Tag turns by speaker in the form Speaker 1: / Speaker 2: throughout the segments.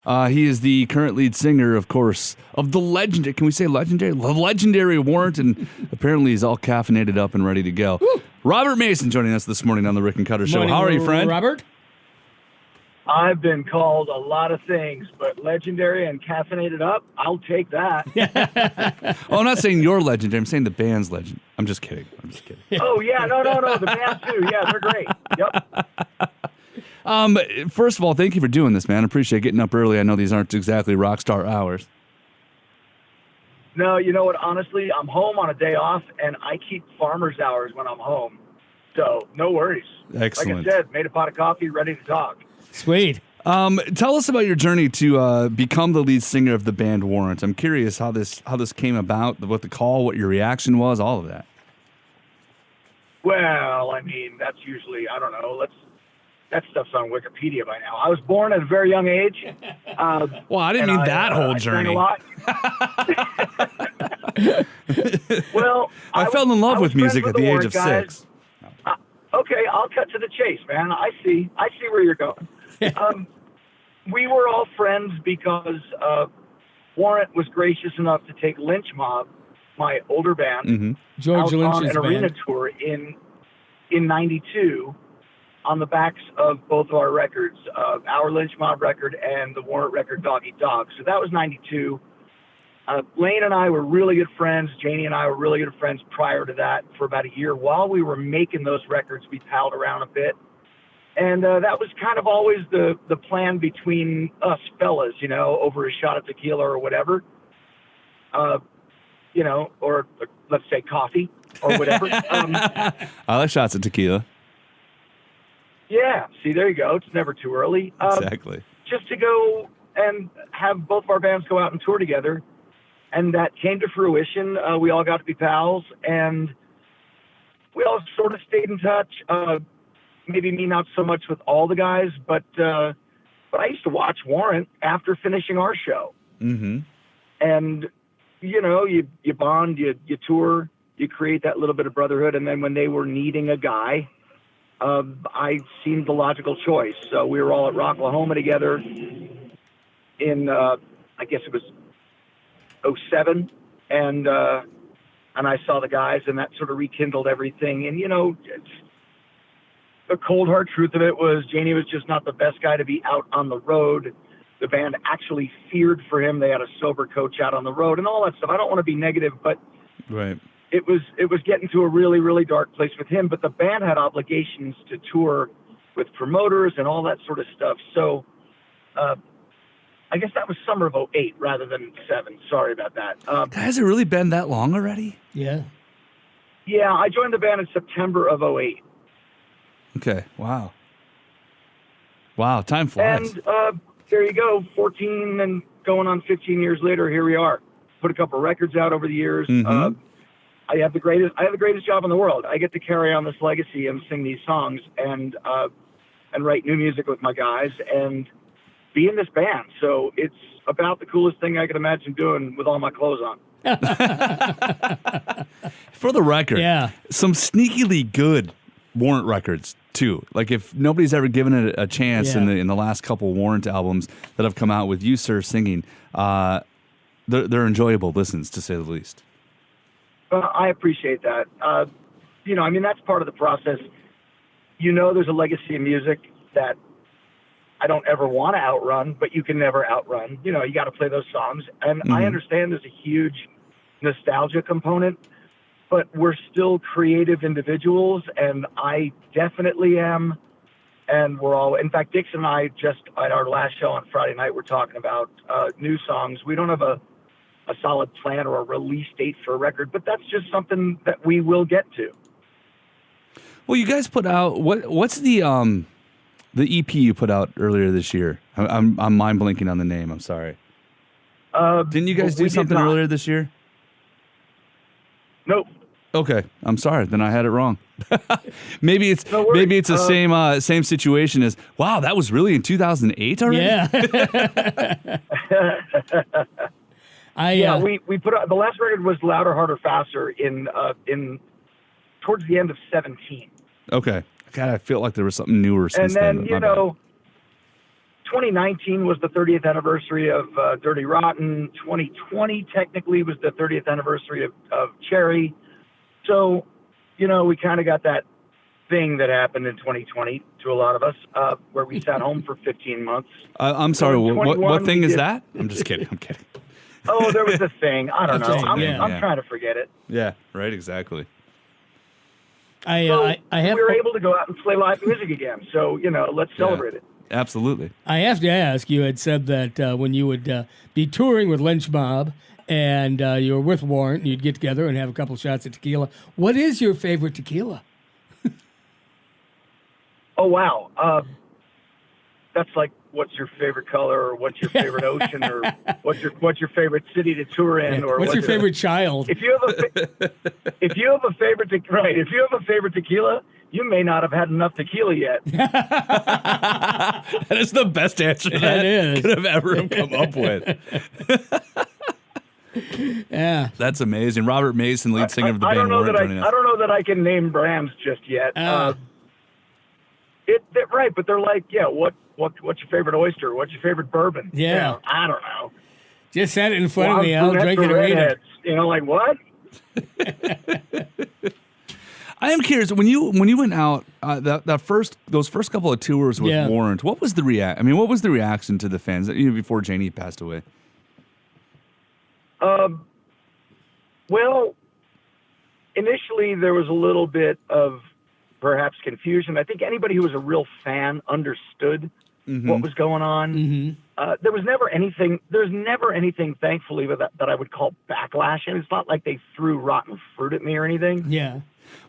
Speaker 1: He is the current lead singer, of course, of the legendary, can we say legendary? The legendary Warrant, and apparently he's all caffeinated up and ready to go. Woo! Robert Mason joining us this morning on the Rick and Cutter Show.
Speaker 2: Morning,
Speaker 1: how are you, friend?
Speaker 2: Robert?
Speaker 3: I've been called a lot of things, but legendary and caffeinated up, I'll take that.
Speaker 1: Oh, I'm not saying you're legendary. I'm saying the band's legend. I'm just kidding.
Speaker 3: Oh, yeah. No. The band, too. Yeah, they're great. Yep.
Speaker 1: First of all, thank you for doing this, man. I appreciate getting up early. I know these aren't exactly rock star hours.
Speaker 3: No, you know what? Honestly, I'm home on a day off, and I keep farmer's hours when I'm home. So, no worries.
Speaker 1: Excellent.
Speaker 3: Like I said, made a pot of coffee, ready to talk.
Speaker 2: Sweet.
Speaker 1: Tell us about your journey to become the lead singer of the band Warrant. I'm curious how this came about, what the call, what your reaction was, all of that.
Speaker 3: Well, I mean, that's usually, I don't know, that stuff's on Wikipedia by now. I was born at a very young age.
Speaker 1: Well, I didn't mean that whole journey.
Speaker 3: Well,
Speaker 1: I fell in love with music at the age of 6.
Speaker 3: Okay, I'll cut to the chase, man. I see where you're going. We were all friends because Warrant was gracious enough to take Lynch Mob, my older band,
Speaker 2: George
Speaker 3: out
Speaker 2: Lynch's
Speaker 3: on an arena
Speaker 2: band.
Speaker 3: tour in '92 on the backs of both of our records, our Lynch Mob record and the Warrant record, Dog Eat Dog. So that was '92. Lane and I were really good friends. Jani and I were really good friends prior to that for about a year. While we were making those records, we palled around a bit. And that was kind of always the plan between us fellas, you know, over a shot of tequila or whatever, you know, or let's say coffee or whatever.
Speaker 1: I like shots of tequila.
Speaker 3: Yeah. See, there you go. It's never too early.
Speaker 1: Exactly.
Speaker 3: Just to go and have both of our bands go out and tour together. And that came to fruition. We all got to be pals, and we all sort of stayed in touch. Maybe me not so much with all the guys, but I used to watch Warrant after finishing our show.
Speaker 1: Mm-hmm.
Speaker 3: And, you know, you bond, you tour, you create that little bit of brotherhood. And then when they were needing a guy, I seemed the logical choice. So we were all at Rocklahoma together in, I guess it was 2007, and I saw the guys, and that sort of rekindled everything. And, you know, the cold hard truth of it was Jani was just not the best guy to be out on the road. The band actually feared for him. They had a sober coach out on the road and all that stuff. I don't want to be negative, but
Speaker 1: right.
Speaker 3: It was getting to a really, really dark place with him. But the band had obligations to tour with promoters and all that sort of stuff. So I guess that was summer of 2008 rather than 7. Sorry about that.
Speaker 1: Has it really been that long already?
Speaker 2: Yeah.
Speaker 3: Yeah, I joined the band in September of 2008.
Speaker 1: Okay. Wow. Time flies.
Speaker 3: And there you go, 14 and going on 15 years later, here we are. Put a couple of records out over the years.
Speaker 1: Mm-hmm.
Speaker 3: I have the greatest job in the world. I get to carry on this legacy and sing these songs and write new music with my guys and be in this band. So it's about the coolest thing I could imagine doing with all my clothes on.
Speaker 1: For the record,
Speaker 2: Yeah.
Speaker 1: some sneakily good Warrant records too. Like if nobody's ever given it a chance
Speaker 2: Yeah.
Speaker 1: in the last couple Warrant albums that have come out with you, sir, singing, they're enjoyable listens to say the least.
Speaker 3: I appreciate that. You know, I mean, that's part of the process. You know, there's a legacy of music that I don't ever want to outrun, but you can never outrun. You know, you got to play those songs. And I understand there's a huge nostalgia component, but we're still creative individuals, and I definitely am. And we're all, in fact, Dixon and I just at our last show on Friday night, we're talking about new songs. We don't have a solid plan or a release date for a record, but that's just something that we will get to.
Speaker 1: Well, you guys put out what's the EP you put out earlier this year? I'm mind blanking on the name. I'm sorry. Didn't you guys do something earlier this year?
Speaker 3: Nope.
Speaker 1: Okay, I'm sorry. Then I had it wrong. maybe it's the same situation as wow. That was really in 2008 already.
Speaker 2: Yeah.
Speaker 3: We put out the last record was Louder, Harder, Faster in towards the end of 2017.
Speaker 1: Okay. God, I feel like there was something newer since
Speaker 3: then.
Speaker 1: then.
Speaker 3: You know, 2019 was the 30th anniversary of Dirty Rotten. 2020 technically was the 30th anniversary of Cherry. So, you know, we kind of got that thing that happened in 2020 to a lot of us, where we sat home for 15 months.
Speaker 1: I'm sorry, what thing is that? I'm just kidding. I'm kidding.
Speaker 3: Oh, there was a thing. I don't know. I'm
Speaker 2: Yeah.
Speaker 3: trying to forget it.
Speaker 1: Yeah, right, exactly.
Speaker 2: I have.
Speaker 3: We were able to go out and play live music again. So, you know, let's celebrate it.
Speaker 1: Absolutely.
Speaker 2: I have to ask. You had said that when you would be touring with Lynch Mob and you were with Warrant, and you'd get together and have a couple shots of tequila. What is your favorite tequila?
Speaker 3: Oh, wow. That's like, what's your favorite color, or what's your favorite ocean, or what's your favorite city to tour in, or
Speaker 2: what's your favorite child?
Speaker 3: If you have a favorite tequila, you may not have had enough tequila yet.
Speaker 1: That is the best answer that could have ever come up with.
Speaker 2: Yeah,
Speaker 1: that's amazing. Robert Mason, lead singer of the band Warrant, joining us.
Speaker 3: I don't know that I can name brands just yet. Right, but they're like, yeah, what's your favorite oyster? What's your favorite bourbon?
Speaker 2: Yeah.
Speaker 3: You know, I don't know.
Speaker 2: Just set it in front of me. I'll drink it and read it.
Speaker 3: You know, like what?
Speaker 1: I am curious, when you went out those first couple of tours with Warrant, what was the what was the reaction to the fans before Jani passed away?
Speaker 3: Well, initially there was a little bit of perhaps confusion. I think anybody who was a real fan understood what was going on. Mm-hmm. There was never anything, thankfully, that I would call backlash. And it's not like they threw rotten fruit at me or anything.
Speaker 2: Yeah.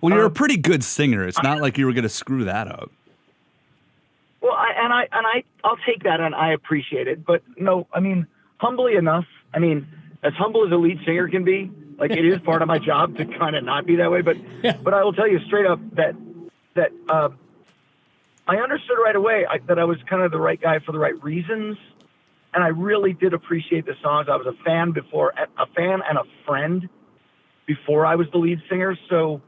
Speaker 1: Well, you're a pretty good singer. It's not like you were going to screw that up.
Speaker 3: Well, I'll take that and I appreciate it. But no, I mean, humbly enough, as humble as a lead singer can be, like it is part of my job to kind of not be that way. But I will tell you straight up that I understood right away that I was kind of the right guy for the right reasons. And I really did appreciate the songs. I was a fan and a friend before I was the lead singer. So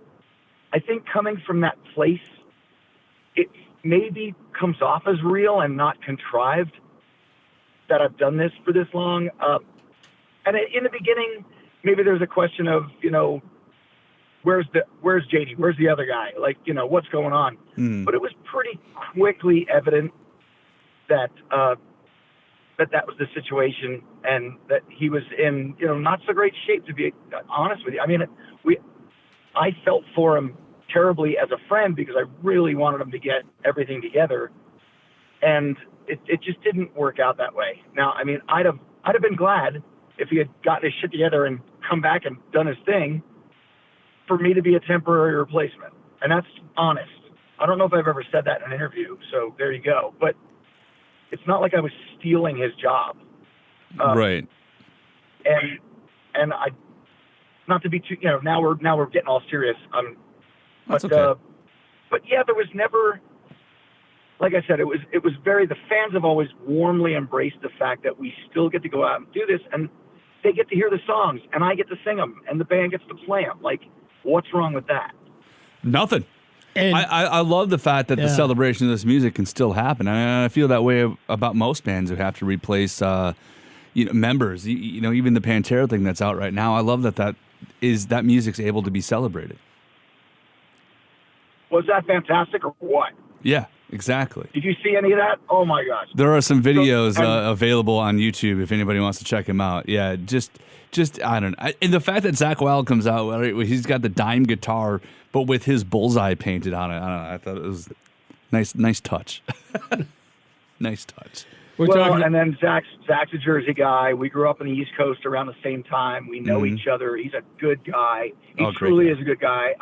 Speaker 3: I think coming from that place, it maybe comes off as real and not contrived that I've done this for this long. And in the beginning, maybe there's a question of, you know, where's JD? Where's the other guy? Like, you know, what's going on? But it was pretty quickly evident that that was the situation, and that he was in, you know, not so great shape, to be honest with you. I mean, I felt for him terribly as a friend because I really wanted him to get everything together, and it just didn't work out that way. Now, I mean, I'd have been glad if he had gotten his shit together and come back and done his thing, for me to be a temporary replacement. And that's honest. I don't know if I've ever said that in an interview, so there you go. But it's not like I was stealing his job.
Speaker 1: Right.
Speaker 3: And I, not to be too, you know, now we're getting all serious.
Speaker 1: That's okay.
Speaker 3: But yeah, there was never, like I said, it was very, the fans have always warmly embraced the fact that we still get to go out and do this, and they get to hear the songs, and I get to sing them, and the band gets to play them. Like, what's wrong with that?
Speaker 1: Nothing. And I love the fact that the celebration of this music can still happen. I feel that way about most bands who have to replace, members. You know, even the Pantera thing that's out right now. I love that music's able to be celebrated.
Speaker 3: Was that fantastic or what?
Speaker 1: Yeah, exactly.
Speaker 3: Did you see any of that? Oh my gosh!
Speaker 1: There are some videos available on YouTube if anybody wants to check them out. Yeah, just I don't know. And the fact that Zakk Wylde comes out, he's got the dime guitar, but with his bullseye painted on it. I don't know. I thought it was nice touch. Nice touch.
Speaker 3: And then Zach's a Jersey guy. We grew up on the East Coast around the same time. We know each other. He's a good guy. He truly is a good guy.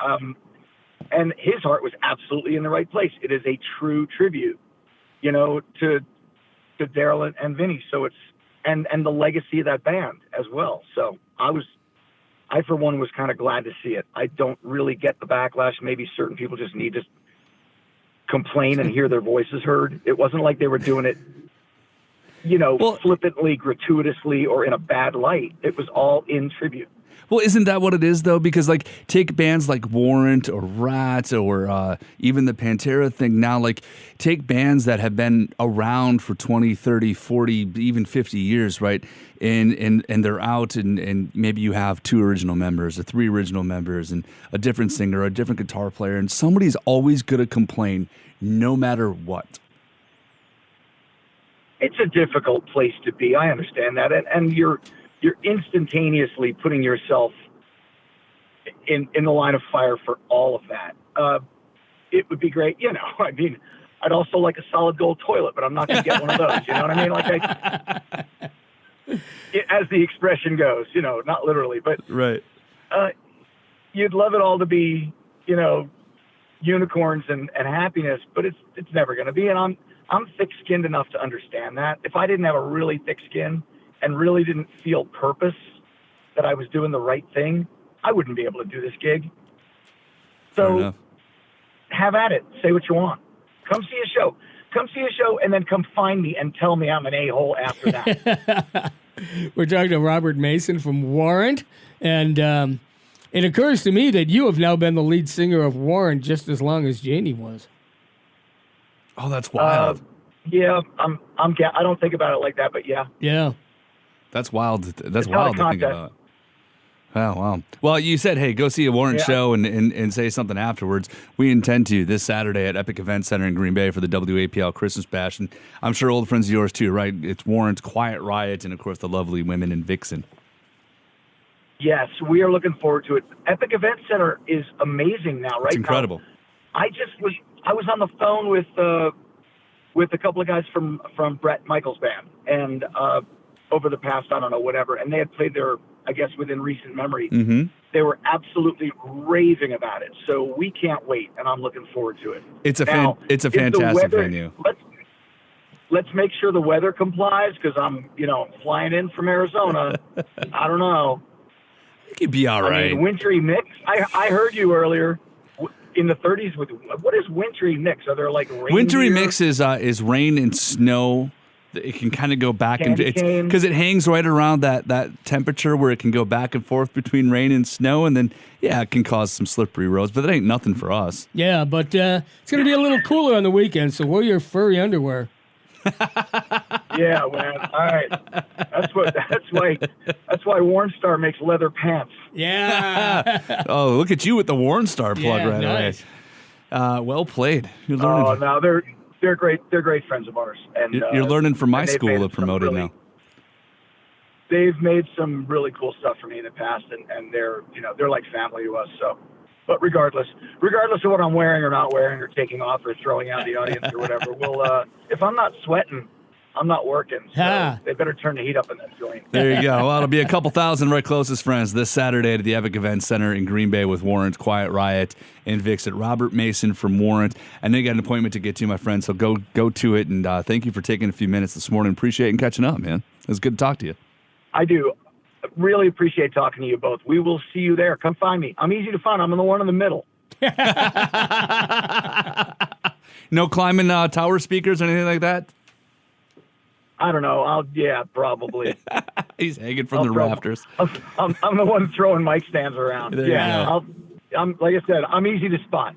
Speaker 3: And his heart was absolutely in the right place. It is a true tribute, you know, to Daryl and Vinny. So it's and the legacy of that band as well. So I for one was kind of glad to see it. I don't really get the backlash. Maybe certain people just need to complain and hear their voices heard. It wasn't like they were doing it, you know, flippantly, gratuitously, or in a bad light. It was all in tribute.
Speaker 1: Well, isn't that what it is, though? Because, like, take bands like Warrant or Rat or even the Pantera thing now, like, take bands that have been around for 20, 30, 40, even 50 years, right? And they're out, and maybe you have 2 original members or 3 original members and a different singer, a different guitar player, and somebody's always going to complain no matter what.
Speaker 3: It's a difficult place to be. I understand that. And you're instantaneously putting yourself in the line of fire for all of that. It would be great. You know, I mean, I'd also like a solid gold toilet, but I'm not going to get one of those. You know what I mean? Like, as the expression goes, you know, not literally, but
Speaker 1: right.
Speaker 3: You'd love it all to be, you know, unicorns and happiness, but it's never going to be. And I'm thick-skinned enough to understand that. If I didn't have a really thick skin and really didn't feel purpose that I was doing the right thing, I wouldn't be able to do this gig. So have at it. Say what you want. Come see a show. Come see a show and then come find me and tell me I'm an a-hole after that.
Speaker 2: We're talking to Robert Mason from Warrant, and it occurs to me that you have now been the lead singer of Warrant just as long as Jani was.
Speaker 1: Oh, that's wild.
Speaker 3: Yeah, I don't think about it like that, but yeah.
Speaker 2: Yeah.
Speaker 1: That's wild. That's wild to think about. Oh, wow. Well, you said, hey, go see a Warrant show and say something afterwards. We intend to this Saturday at Epic Event Center in Green Bay for the WAPL Xmas Bash. And I'm sure old friends of yours too, right? It's Warrant, Quiet Riot, and of course the lovely women in Vixen.
Speaker 3: Yes, we are looking forward to it. Epic Event Center is amazing now, right?
Speaker 1: It's incredible.
Speaker 3: Now, I was on the phone with a couple of guys from Brett Michaels' band, and over the past, I don't know, whatever, and they had played there, I guess, within recent memory.
Speaker 1: Mm-hmm.
Speaker 3: They were absolutely raving about it, so we can't wait, and I'm looking forward to it.
Speaker 1: It's a fantastic venue.
Speaker 3: Let's make sure the weather complies, because I'm flying in from Arizona. I don't know.
Speaker 1: It could be all right.
Speaker 3: I mean, wintry mix. I heard you earlier. In the 30s, with what is wintry mix? Are there like reindeer?
Speaker 1: Wintry mix is rain and snow. It can kind of go back and because it hangs right around that temperature where it can go back and forth between rain and snow, and then it can cause some slippery roads. But that ain't nothing for us.
Speaker 2: Yeah, but it's going to be a little cooler on the weekend, so wear your furry underwear.
Speaker 3: Yeah, man. All right. That's why Warrant Star makes leather pants.
Speaker 2: Yeah.
Speaker 1: Oh, look at you with the Warrant Star plug right
Speaker 2: nice.
Speaker 1: away. Well played.
Speaker 3: You're learning. No, they're great. They're great friends of ours, and
Speaker 1: you're learning from my school to promote it now.
Speaker 3: They've made some really cool stuff for me in the past, and they're like family to us. So. But regardless of what I'm wearing or not wearing or taking off or throwing out the audience or whatever, if I'm not sweating, I'm not working. So they better turn the heat up in that joint.
Speaker 1: There you go. Well, it'll be a couple thousand right closest friends this Saturday at the Epic Event Center in Green Bay with Warrant, Quiet Riot, and Vixen. Robert Mason from Warrant. I know you got an appointment to get to, my friend, so go to it. And thank you for taking a few minutes this morning. Appreciate it and catching up, man. It was good to talk to you.
Speaker 3: I do. Really appreciate talking to you both. We will see you there. Come find me. I'm easy to find. I'm the one in the middle.
Speaker 1: No climbing tower speakers or anything like that?
Speaker 3: I don't know. Probably.
Speaker 1: He's hanging from the rafters.
Speaker 3: I'm the one throwing mic stands around.
Speaker 1: I'm
Speaker 3: like I said, I'm easy to spot.